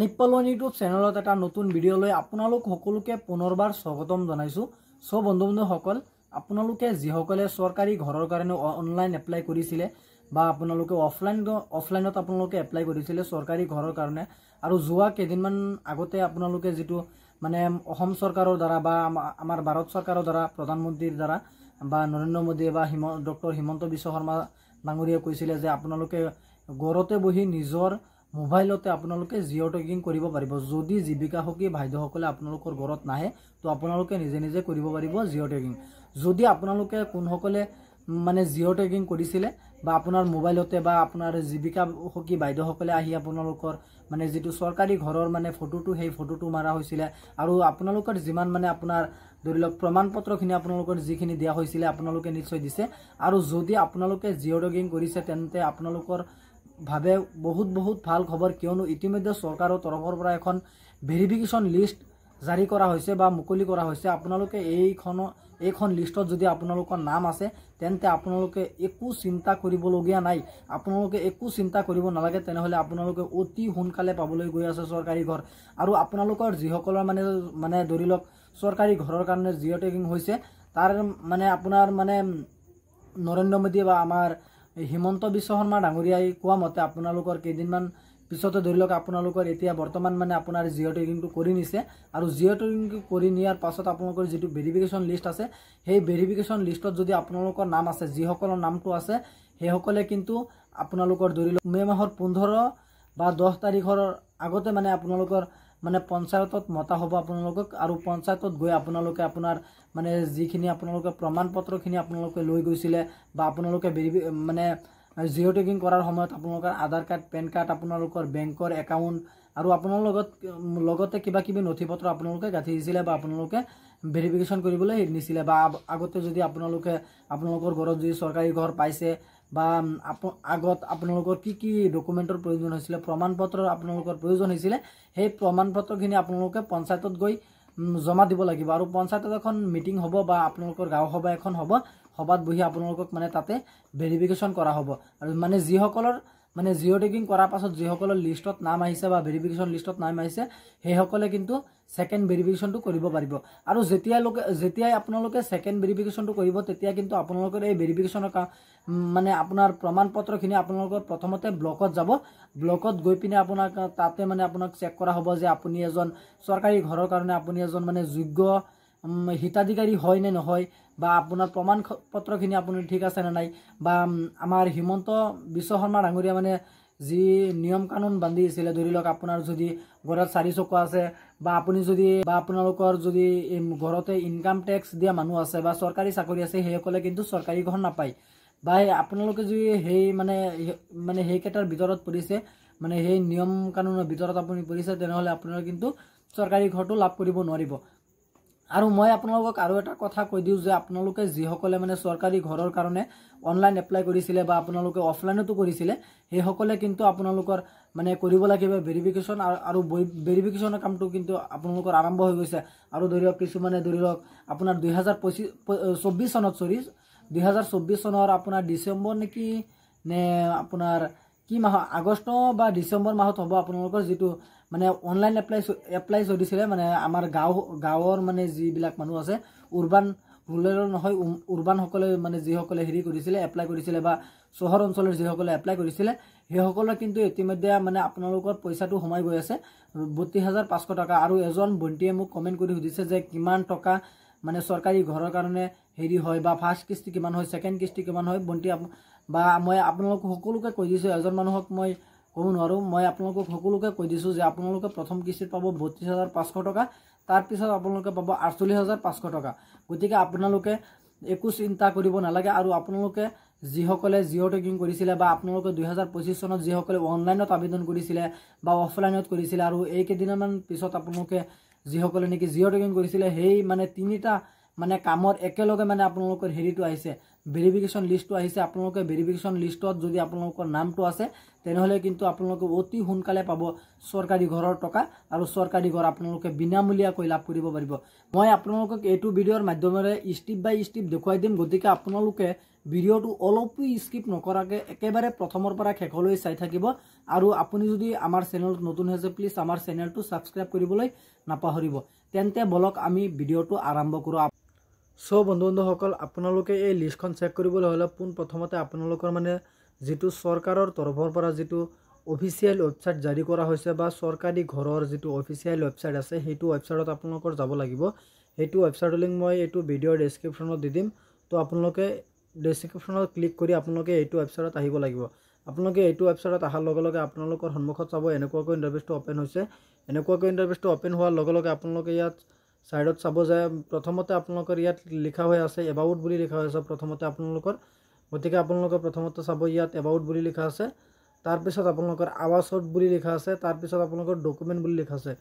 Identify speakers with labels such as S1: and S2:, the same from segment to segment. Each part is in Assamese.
S1: নিপলন ইউটিউব চেনেলত এটা নতুন ভিডিও লৈ আপোনালোক সকলোকে পুনৰবাৰ স্বাগতম জনাইছো। সব বন্ধু-বান্ধৱসকল, আপোনালোকে যিসকলে চৰকাৰী ঘৰৰ কাৰণে অনলাইন এপ্লাই কৰিছিলে বা আপোনালোকে অফলাইনত আপোনালোকে এপ্লাই কৰিছিলে চৰকাৰী ঘৰৰ কাৰণে, আৰু যোৱা কেইদিনমান আগতে আপোনালোকে যেটো মানে অসম চৰকাৰৰ দ্বাৰা বা আমাৰ ভাৰত চৰকাৰৰ দ্বাৰা প্ৰধানমন্ত্ৰীৰ দ্বাৰা বা নৰেন্দ্ৰ মোদী বা ডক্টৰ হিমন্ত বিশ্ব শৰ্মা ডাঙৰীয়াই কৈছিলে যে আপোনালোকে ঘৰতে বহি নিজৰ মোবাইলতে আপোনালোকে জিঅ' টেগিং কৰিব পাৰিব। যদি জীৱিকা সখী ভাইদেউসকলে আপোনালোকৰ ঘৰত নাহে তো আপোনালোকে নিজে নিজে কৰিব পাৰিব জিঅ' টেগিং। যদি আপোনালোকে কোনসকলে মানে জিঅ' টেগিং কৰিছিলে বা আপোনাৰ মোবাইলতে বা আপোনাৰ জীৱিকা সখী বাইদেউসকলে আহি আপোনালোকৰ মানে যেটো চৰকাৰী ঘৰৰ মানে ফটোটো সেই ফটোটো মাৰা হৈছিলে, আৰু আপোনালোকৰ যিমান মানে আপোনাৰ ধৰি লওক প্ৰমাণ পত্ৰখিনি আপোনালোকৰ যিখিনি দিয়া হৈছিলে আপোনালোকে নিশ্চয় দিছে। আৰু যদি আপোনালোকে জিঅ' টেগিং কৰিছে তেন্তে আপোনালোকৰ ভাবে বহুত ভাল খবৰ, কিয়নো ইতিমধ্যে চৰকাৰৰ তৰফৰ পৰা এখন ভেৰিফিকেশ্যন লিষ্ট জাৰি কৰা হৈছে বা মুকলি কৰা হৈছে। আপোনালোকে এইখন লিষ্টত যদি আপোনালোকৰ নাম আছে তেন্তে আপোনালোকে একো চিন্তা কৰিবলগীয়া নাই, আপোনালোকে একো চিন্তা কৰিব নালাগে। তেনেহলে আপোনালোকে অতি সোনকালে পাবলৈ গৈ আছে চৰকাৰী ঘৰ। আৰু আপোনালোকৰ যিসকলৰ মানে ধৰি লওক চৰকাৰী ঘৰৰ কাৰণে জিঅ' টেগিং হৈছে তাৰ মানে আপোনাৰ মানে নৰেন্দ্ৰ মোদী বা আমাৰ হিমন্ত বিশ্ব শৰ্মা ডাঙৰীয়াই কোৱা মতে আপোনালোকৰ কেইদিনমান পিছতে ধৰি লওক আপোনালোকৰ এতিয়া বৰ্তমান মানে আপোনাৰ জিঅ' টেগিংটো কৰি নিছে, আৰু জিঅ' টেগিং কৰি নিয়াৰ পাছত আপোনালোকৰ যেটো ভেৰিফিকেশ্যন লিষ্ট আছে সেই ভেৰিফিকেশ্যন লিষ্টত যদি আপোনালোকৰ নাম আছে, যিসকলৰ নামটো আছে সেইসকলে কিন্তু আপোনালোকৰ ধৰি লওক মে মাহৰ 15 বা 10 তাৰিখৰ আগতে মানে আপোনালোকৰ মানে পঞ্চায়তত মতা হ'ব আপোনালোকক, আৰু পঞ্চায়তত গৈ আপোনালোকে আপোনাৰ মানে যিখিনি আপোনালোকে প্ৰমাণ পত্ৰখিনি আপোনালোকে লৈ গৈছিলে বা আপোনালোকে মানে জিঅ' টেগিং কৰাৰ সময়ত আপোনালোকৰ আধাৰ কাৰ্ড, পেন কাৰ্ড, আপোনালোকৰ বেংকৰ একাউণ্ট আৰু আপোনাৰ লগতে কিবা কিবি নথি পত্ৰ আপোনালোকে গাঁঠি দিছিলে বা আপোনালোকে ভেৰিফিকেশ্যন কৰিবলৈ নিছিলে, বা আগতে যদি আপোনালোকৰ ঘৰত যদি চৰকাৰী ঘৰ পাইছে বা আগত আপোনালোকৰ কি ডকুমেণ্টৰ প্ৰয়োজন হৈছিলে, প্ৰমাণ পত্ৰৰ আপোনালোকৰ প্ৰয়োজন হৈছিলে, সেই প্ৰমাণ পত্ৰখিনি আপোনালোকে পঞ্চায়তত গৈ জমা দিব লাগিব। আৰু পঞ্চায়তত এখন মিটিং হ'ব বা আপোনালোকৰ গাঁও সভা এখন হ'ব, সভাত বহি আপোনালোকক মানে তাতে ভেৰিফিকেশ্যন কৰা হ'ব। আৰু মানে যিসকলৰ মানে জিঅ' টেগিং কৰাৰ পাছত যিসকলৰ লিষ্টত নাম আহিছে বা ভেৰিফিকেশ্যন লিষ্টত নাম আহিছে সেইসকলে কিন্তু সেকেন্ড ভেৰিফিকেশ্যনটো কৰিব পাৰিব। আৰু যেতিয়াই আপোনালোকে সেকেন্ড ভেৰিফিকেশ্যনটো কৰিব তেতিয়া কিন্তু আপোনালোকৰ এই ভেৰিফিকেশ্যনৰ মানে আপোনাৰ প্ৰমাণ পত্ৰখিনি আপোনালোকৰ প্ৰথমতে ব্লকত যাব, ব্লকত গৈ পিনে আপোনাক তাতে মানে আপোনাক চেক কৰা হ'ব যে আপুনি এজন চৰকাৰী ঘৰৰ কাৰণে আপুনি এজন মানে যোগ্য হিতাধিকাৰী হয় নে নহয়, বা আপোনাৰ প্ৰমাণ পত্ৰখিনি আপোনাৰ ঠিক আছে নে নাই, বা আমাৰ হিমন্ত বিশ্ব শৰ্মা ডাঙৰীয়া মানে যি নিয়ম কানুন বান্ধি দিছিলে, ধৰি লওক আপোনাৰ যদি ঘৰত 4 চকা আছে বা আপুনি যদি বা আপোনালোকৰ যদি ঘৰতে ইনকাম টেক্স দিয়া মানুহ আছে বা চৰকাৰী চাকৰি আছে সেইসকলে কিন্তু চৰকাৰী ঘৰ নাপায়, বা আপোনালোকে যদি সেই মানে সেইকেইটাৰ ভিতৰত পৰিছে, মানে সেই নিয়ম কানুনৰ ভিতৰত আপুনি পৰিছে, তেনেহলে আপোনালোকে কিন্তু চৰকাৰী ঘৰটো লাভ কৰিব নোৱাৰিব। আৰু মই আপোনালোকক আৰু এটা কথা কৈ দিওঁ যে আপোনালোকে যিসকলে মানে চৰকাৰী ঘৰৰ কাৰণে অনলাইন এপ্লাই কৰিছিলে বা আপোনালোকে অফলাইনতো কৰিছিলে সেইসকলে কিন্তু আপোনালোকৰ মানে কৰিব লাগিব ভেৰিফিকেশ্যন, আৰু ভেৰিফিকেশ্যনৰ কামটো কিন্তু আপোনালোকৰ আৰম্ভ হৈ গৈছে। আৰু ধৰি লওক কিছুমানে ধৰি লওক আপোনাৰ 2024 চনৰ আপোনাৰ ডিচেম্বৰ নেকি নে আপোনাৰ কি মাহ, আগষ্ট বা ডিচেম্বৰ মাহত হ'ব আপোনালোকৰ যেটো মানে অনলাইন এপ্লাই চলিছিলে, মানে আমাৰ গাঁৱৰ মানে যিবিলাক মানুহ আছে ৰুৰেল নহয় উৰ্বান সকলে মানে যিসকলে হেৰি কৰিছিলে এপ্লাই কৰিছিলে বা চহৰ অঞ্চলৰ যিসকলে এপ্লাই কৰিছিলে সেইসকলে কিন্তু ইতিমধ্যে মানে আপোনালোকৰ পইচাটো সোমাই গৈ আছে 32,500 টকা। আৰু এজন ভণ্টিয়ে মোক কমেন্ট কৰি সুধিছে যে কিমান টকা মানে চৰকাৰী ঘৰৰ কাৰণে হেৰি হয়, বা ফাৰ্ষ্ট কিস্তি কিমান হয়, সেকেন্ড কিস্তি কিমান হয়। ভণ্টি বা মই আপোনালোক সকলোকে কৈ দিছো, এজন মানুহক মই ক'ব নোৱাৰো, মই আপোনালোকক সকলোকে কৈ দিছো যে আপোনালোকে প্ৰথম কিস্তিত পাব 32,500 টকা, তাৰ পিছত আপোনালোকে পাব 48,500 টকা। গতিকে আপোনালোকে একো চিন্তা কৰিব নালাগে। আৰু আপোনালোকে যিসকলে জিঅ' টেগিং কৰিছিলে বা আপোনালোকে 2025 চনত যিসকলে অনলাইনত আবেদন কৰিছিলে বা অফলাইনত কৰিছিলে, আৰু এই কেইদিনমান পিছত আপোনালোকে যিসকলে নেকি জিঅ' টেগিং কৰিছিলে সেই মানে তিনিটা মানে কামৰ একেলগে মানে আপোনালোকৰ হেৰিটো আহিছে, ভেৰিফিকেশ্যন লিষ্টটো আহিছে আপোনালোকে ভেৰিফিকেশ্যন লিষ্টত যদি আপোনালোকৰ নামটো আছে তেনেহ'লে কিন্তু আপোনালোকে অতি সোনকালে পাব চৰকাৰী ঘৰৰ টকা আৰু চৰকাৰী ঘৰ আপোনালোকে বিনামূলীয়াকৈ লাভ কৰিব পাৰিব মই আপোনালোকক এইটো ভিডিঅ'ৰ মাধ্যমেৰে ষ্টেপ বাই ষ্টেপ দেখুৱাই দিম গতিকে আপোনালোকে ভিডিঅ'টো অলপো স্কিপ নকৰাকৈ একেবাৰে প্ৰথমৰ পৰা শেষলৈ চাই থাকিব আৰু আপুনি যদি আমাৰ চেনেলত নতুন হৈছে প্লিজ আমাৰ চেনেলটো ছাবস্ক্ৰাইব কৰিবলৈ নাপাহৰিব তেন্তে বলক আমি ভিডিঅ'টো আৰম্ভ কৰোঁ সো বন্ধুসকল আপোনালোকে এই লিষ্টখন চেক কৰিবলৈ হ'লে প্ৰথমতে আপোনালোকৰ মানে যেটো চৰকাৰৰ তৰফৰ পৰা যেটো অফিচিয়েল ৱেবছাইট জাৰি কৰা হৈছে বা চৰকাৰী ঘৰৰ যেটো অফিচিয়েল ৱেবছাইট আছে সেইটো ৱেবছাইটত আপোনালোকৰ যাব লাগিব সেইটো ৱেবছাইটৰ লিংক মই এইটো ভিডিঅ'ৰ ডেসক্ৰিপচনত দি দিম তো আপোনালোকে ডেসক্ৰিপচনত ক্লিক কৰি আপোনালোকে এইটো ৱেবছাইটত আহিব লাগিব আপোনালোকে এইটো ৱেবছাইটত অহাৰ লগে লগে আপোনালোকৰ সন্মুখত চাব এনেকুৱাকৈ ইন্টাৰফেচটো ওপেন হৈছে এনেকুৱাকৈ ইন্টাৰফেচটো ওপেন হোৱাৰ লগে লগে আপোনালোকে ইয়াত সাইডত চাব যে প্ৰথমতে আপোনালোকৰ ইয়াত লিখা হৈ আছে এবাউট বুলি লিখা হৈছে প্ৰথমতে আপোনালোকৰ গতিকে আপোনালোকে প্ৰথমতে চাব ইয়াত এবাউট বুলি লিখা আছে তাৰ পিছত আপোনালোকৰ আৱাসত বুলি লিখা আছে তাৰ পিছত আপোনালোকৰ ডকুমেন্ট বুলি লিখা আছে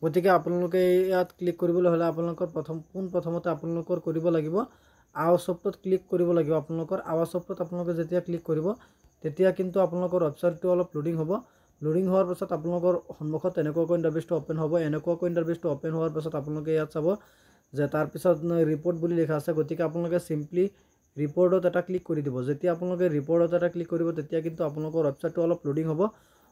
S1: গতিকে আপোনালোকে ইয়াত ক্লিক কৰিবলৈ হ'লে আপোনালোকৰ প্ৰথমতে আপোনালোকৰ কৰিব লাগিব আৱাসত ক্লিক কৰিব লাগিব আপোনালোকৰ আৱাসত আপোনালোকে যেতিয়া ক্লিক কৰিব তেতিয়া কিন্তু আপোনালোকৰ ৱেবছাইটটো অলপ লোডিং হ'ব লোডিং হোৱাৰ পাছত আপোনালোকৰ সন্মুখত এনেকুৱাকৈ ইন্টাৰফেচটো ওপেন হ'ব এনেকুৱাকৈ ইন্টাৰফেচটো ওপেন হোৱাৰ পাছত আপোনালোকে ইয়াত চাব যে তাৰ পিছত ৰিপৰ্ট বুলি লিখা আছে গতিকে আপোনালোকে সিম্পলি ৰিপৰ্টত এটা ক্লিক কৰি দিব যেতিয়া আপোনালোকে ৰিপৰ্টত এটা ক্লিক কৰিব তেতিয়া কিন্তু আপোনালোকৰ ৱেবছাইটটো অলপ লোডিং হ'ব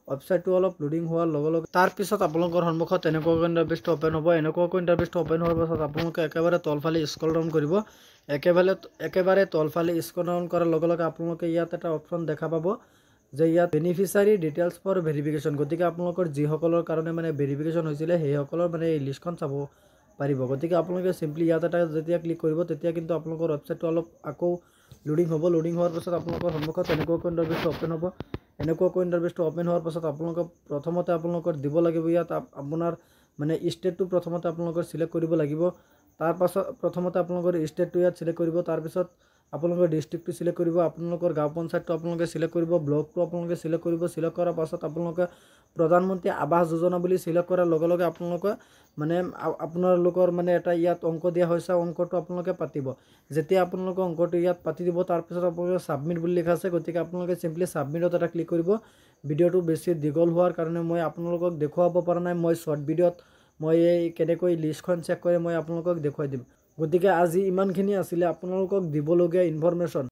S1: ৱেবছাইটটো অলপ লোডিং হোৱাৰ লগে লগে তাৰ পিছত আপোনালোকৰ সন্মুখত এনেকুৱাকৈ ইন্টাৰফেচটো ওপেন হ'ব এনেকুৱাকৈ ইন্টাৰফেচটো ওপেন হোৱাৰ পাছত আপোনালোকে একেবাৰে তলফালে স্ক্ৰল ডাউন কৰিব একেবাৰে তলফালে স্ক্ৰল ডাউন কৰাৰ লগে লগে আপোনালোকে ইয়াত এটা অপচন দেখা পাব যে ইয়াত বেনিফিচিয়াৰী ডিটেইলছ ফৰ ভেৰিফিকেশ্যন গতিকে আপোনালোকৰ যিসকলৰ কাৰণে মানে ভেৰিফিকেশ্যন হৈছিলে সেইসকলৰ মানে এই লিষ্টখন চাব পাৰিব গতিকে আপোনালোকে সিম্পলি ইয়াত এটা যেতিয়া ক্লিক কৰিব তেতিয়া কিন্তু আপোনালোকৰ ৱেবছাইটটো অলপ আকৌ লোডিং হ'ব লোডিং হোৱাৰ পাছত আপোনালোকৰ সন্মুখত এনেকুৱাকৈ ইন্টাৰফেচটো ওপেন হ'ব এনেকুৱাকৈ ইন্টাৰফেচটো ওপেন হোৱাৰ পাছত আপোনালোকে প্ৰথমতে আপোনালোকৰ দিব লাগিব ইয়াত আপোনাৰ মানে ষ্টেটটো প্ৰথমতে আপোনালোকৰ সিলেক্ট কৰিব লাগিব তাৰ পাছত প্ৰথমতে আপোনালোকৰ ষ্টেটটো ইয়াত সিলেক্ট কৰিব তাৰ পিছত আপোনালোকৰ ডিস্ট্ৰিক্টটো সিলেক্ট কৰিব আপোনালোকৰ গাঁও পঞ্চায়তটো আপোনালোকে সিলেক্ট কৰিব ব্লকটো আপোনালোকে সিলেক্ট কৰিব সিলেক্ট কৰাৰ পাছত আপোনালোকে প্ৰধানমন্ত্ৰী আৱাস যোজনা বুলি সিলেক্ট কৰাৰ লগে লগে আপোনালোকে মানে আপোনালোকৰ মানে এটা ইয়াত অংক দিয়া হৈছে অংকটো আপোনালোকে পাতিব যেতিয়া আপোনালোকে অংকটো ইয়াত পাতি দিব তাৰ পিছত আপোনালোকে সাবমিট বুলি লিখা আছে গতিকে আপোনালোকে সিম্পলি সাবমিটত এটা ক্লিক কৰিব ভিডিঅ'টো বেছি দীঘল হোৱাৰ কাৰণে মই আপোনালোকক দেখুৱাব পৰা নাই মই শৰ্ট ভিডিঅ'ত মই এই কেনেকৈ লিষ্টখন চেক কৰি মই আপোনালোকক দেখুৱাই দিম গতিকে আজি ইমানখিনি আছিল আপোনালোকক দিবলগীয়া ইনফৰমেশ্যন